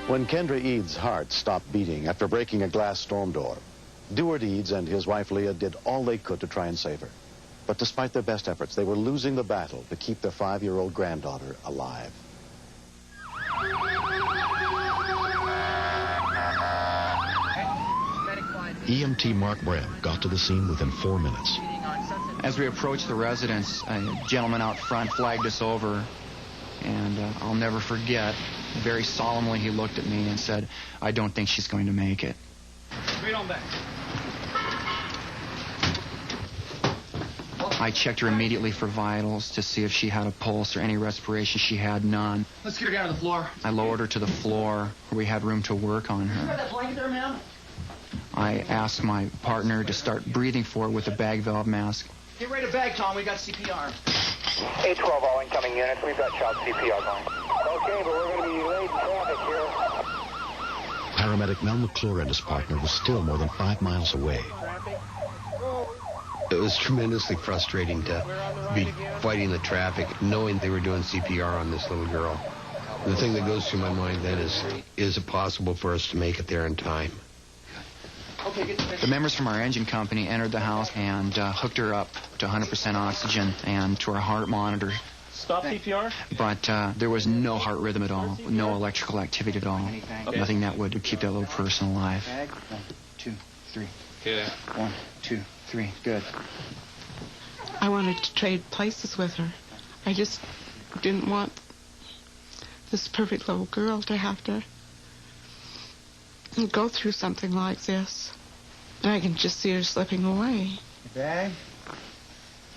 When Kendra Eads' heart stopped beating after breaking a glass storm door, Dewart Eads and his wife Leah did all they could to try and save her. But despite their best efforts, they were losing the battle to keep their 5-year-old granddaughter alive. EMT Mark Brem got to the scene within 4 minutes. As we approached the residence, a gentleman out front flagged us over, and I'll never forget, very solemnly he looked at me and said, "I don't think she's going to make it." Straight on back. I checked her immediately for vitals to see if she had a pulse or any respiration. She had none. Let's get her down to the floor. I lowered her to the floor where we had room to work on You got her. that blanket there, ma'am? I asked my partner to start breathing for her with a bag valve mask. Get ready to bag, Tom. We got CPR. 812 all incoming units. We've got child CPR going. Okay, but we're going to be late in traffic here. Paramedic Mel McClure and his partner were still more than 5 miles away. It was tremendously frustrating to be fighting the traffic, knowing they were doing CPR on this little girl. The thing that goes through my mind then is it possible for us to make it there in time? The members from our engine company entered the house and hooked her up to 100% oxygen and to our heart monitor. Stop CPR? But there was no heart rhythm at all, no electrical activity at all, nothing that would keep that little person alive. 1, 2, 3. Okay. 1, 2, 3. Good. I wanted to trade places with her. I just didn't want this perfect little girl to have to go through something like this. And I can just see her slipping away. Bag.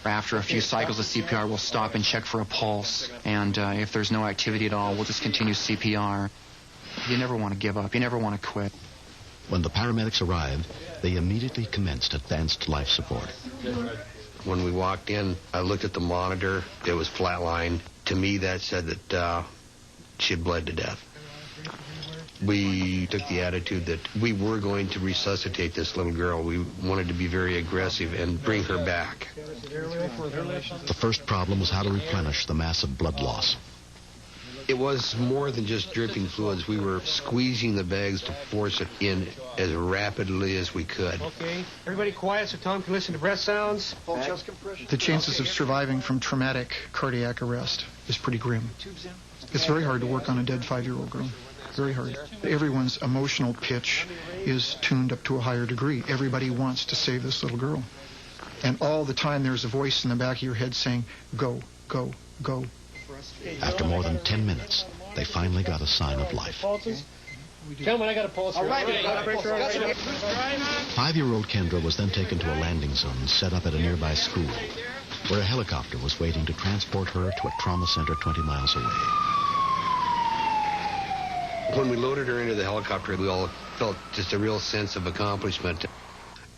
After a few cycles of CPR, we'll stop and check for a pulse. And if there's no activity at all, we'll just continue CPR. You never want to give up. You never want to quit. When the paramedics arrived, they immediately commenced advanced life support. When we walked in, I looked at the monitor. It was flatlined. To me, that said that she had bled to death. We took the attitude that we were going to resuscitate this little girl. We wanted to be very aggressive and bring her back. The first problem was how to replenish the massive blood loss. It was more than just dripping fluids. We were squeezing the bags to force it in as rapidly as we could. Okay. Everybody quiet so Tom can listen to breath sounds. Full chest compression. The chances of surviving from traumatic cardiac arrest is pretty grim. It's very hard to work on a dead 5-year-old girl. Very hard. Everyone's emotional pitch is tuned up to a higher degree. Everybody wants to save this little girl. And all the time there's a voice in the back of your head saying, go, go, go. After more than 10 minutes, they finally got a sign of life. Gentlemen, I got a pulse here. All right. 5-year-old Kendra was then taken to a landing zone set up at a nearby school, where a helicopter was waiting to transport her to a trauma center 20 miles away. When we loaded her into the helicopter, we all felt just a real sense of accomplishment.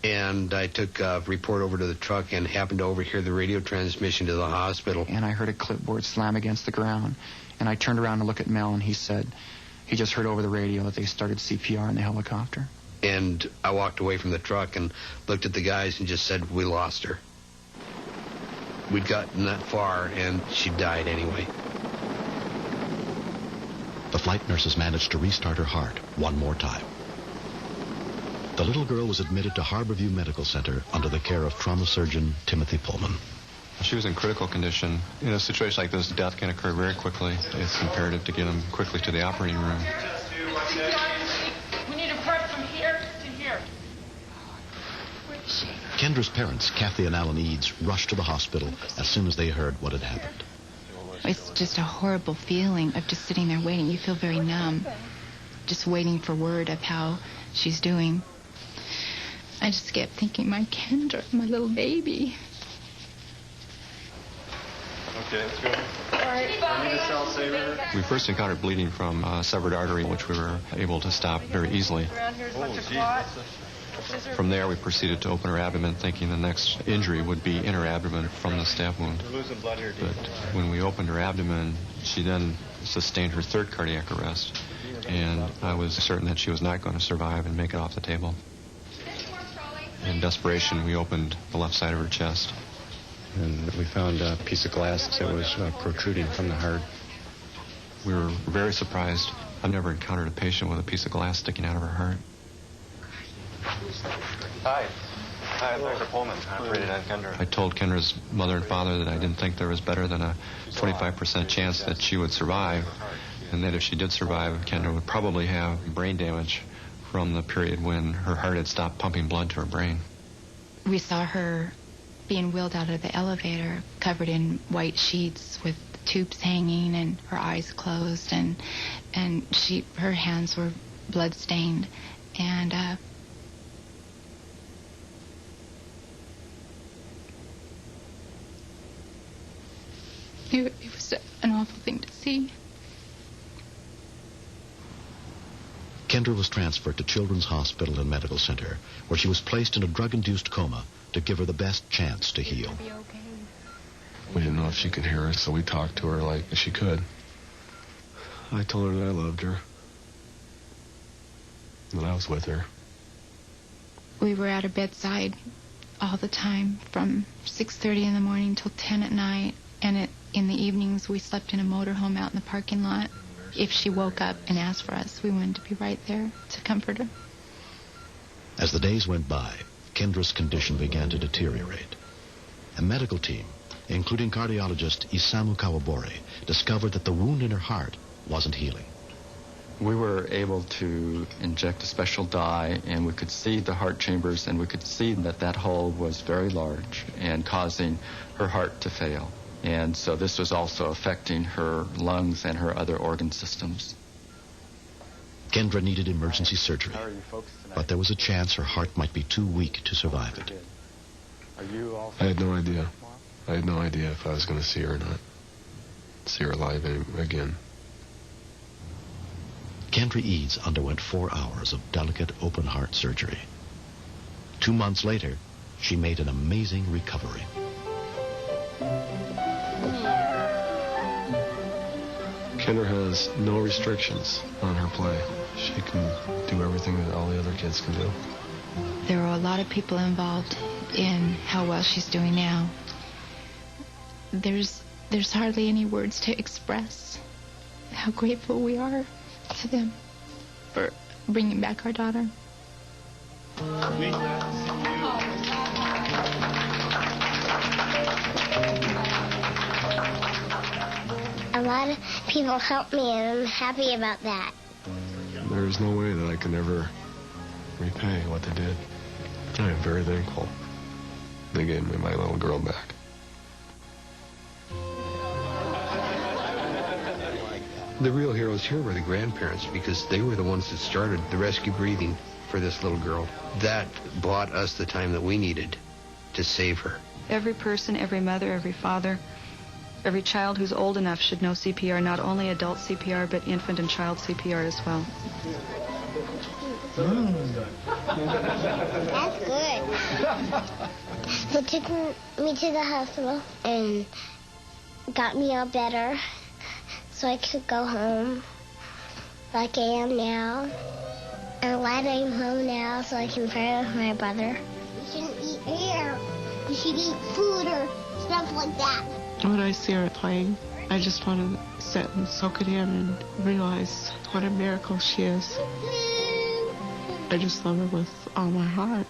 And I took a report over to the truck and happened to overhear the radio transmission to the hospital. And I heard a clipboard slam against the ground. And I turned around to look at Mel, and he said he just heard over the radio that they started CPR in the helicopter. And I walked away from the truck and looked at the guys and just said, we lost her. We'd gotten that far, and she died anyway. The flight nurses managed to restart her heart one more time. The little girl was admitted to Harborview Medical Center under the care of trauma surgeon Timothy Pullman. She was in critical condition. In a situation like this, death can occur very quickly. It's imperative to get them quickly to the operating room. We need a prep from here to here. Kendra's parents, Kathy and Alan Eads, rushed to the hospital as soon as they heard what had happened. It's just a horrible feeling of just sitting there waiting. You feel very numb, just waiting for word of how she's doing. I just kept thinking, my Kendra, my little baby. Okay, let's go. All right. We first encountered bleeding from a severed artery, which we were able to stop very easily. Around here's a bunch of clot. From there, we proceeded to open her abdomen, thinking the next injury would be in her abdomen from the stab wound. But when we opened her abdomen, she then sustained her third cardiac arrest, and I was certain that she was not going to survive and make it off the table. In desperation, we opened the left side of her chest, and we found a piece of glass that was protruding from the heart. We were very surprised I've never encountered a patient with a piece of glass sticking out of her heart. Hi. Hi, I'm Dr. Pullman. I'm Aunt Kendra. I told Kendra's mother and father that I didn't think there was better than a 25% chance that she would survive, and that if she did survive, Kendra would probably have brain damage from the period when her heart had stopped pumping blood to her brain. We saw her being wheeled out of the elevator, covered in white sheets with tubes hanging and her eyes closed, and her hands were blood-stained, and it was an awful thing to see. Kendra was transferred to Children's Hospital and Medical Center, where she was placed in a drug-induced coma to give her the best chance to heal. We didn't know if she could hear us, so we talked to her like she could. I told her that I loved her, that I was with her. We were at her bedside all the time, from 6:30 in the morning till 10 at night, and in the evenings we slept in a motorhome out in the parking lot. If she woke up and asked for us, we wanted to be right there to comfort her. As the days went by, Kendra's condition began to deteriorate. A medical team, including cardiologist Isamu Kawabori, discovered that the wound in her heart wasn't healing. We were able to inject a special dye, and we could see the heart chambers, and we could see that that hole was very large and causing her heart to fail. And so this was also affecting her lungs and her other organ systems. Kendra needed emergency surgery, but there was a chance her heart might be too weak to survive it. I had no idea. I had no idea if I was going to see her or not. See her alive again. Kendra Eads underwent 4 hours of delicate open-heart surgery. 2 months later, she made an amazing recovery. Kendra has no restrictions on her play. She can do everything that all the other kids can do. There are a lot of people involved in how well she's doing now. There's hardly any words to express how grateful we are to them for bringing back our daughter. A lot of people helped me, and I'm happy about that. There's no way that I can ever repay what they did. I am very thankful. They gave me my little girl back. The real heroes here were the grandparents, because they were the ones that started the rescue breathing for this little girl. That bought us the time that we needed to save her. Every person, every mother, every father, every child who's old enough should know CPR, not only adult CPR, but infant and child CPR as well. That's good. They took me to the hospital and got me all better so I could go home like I am now. I'm glad I'm home now so I can play with my brother. You shouldn't eat air. You should eat food or stuff like that. When I see her playing, I just want to sit and soak it in and realize what a miracle she is. I just love her with all my heart.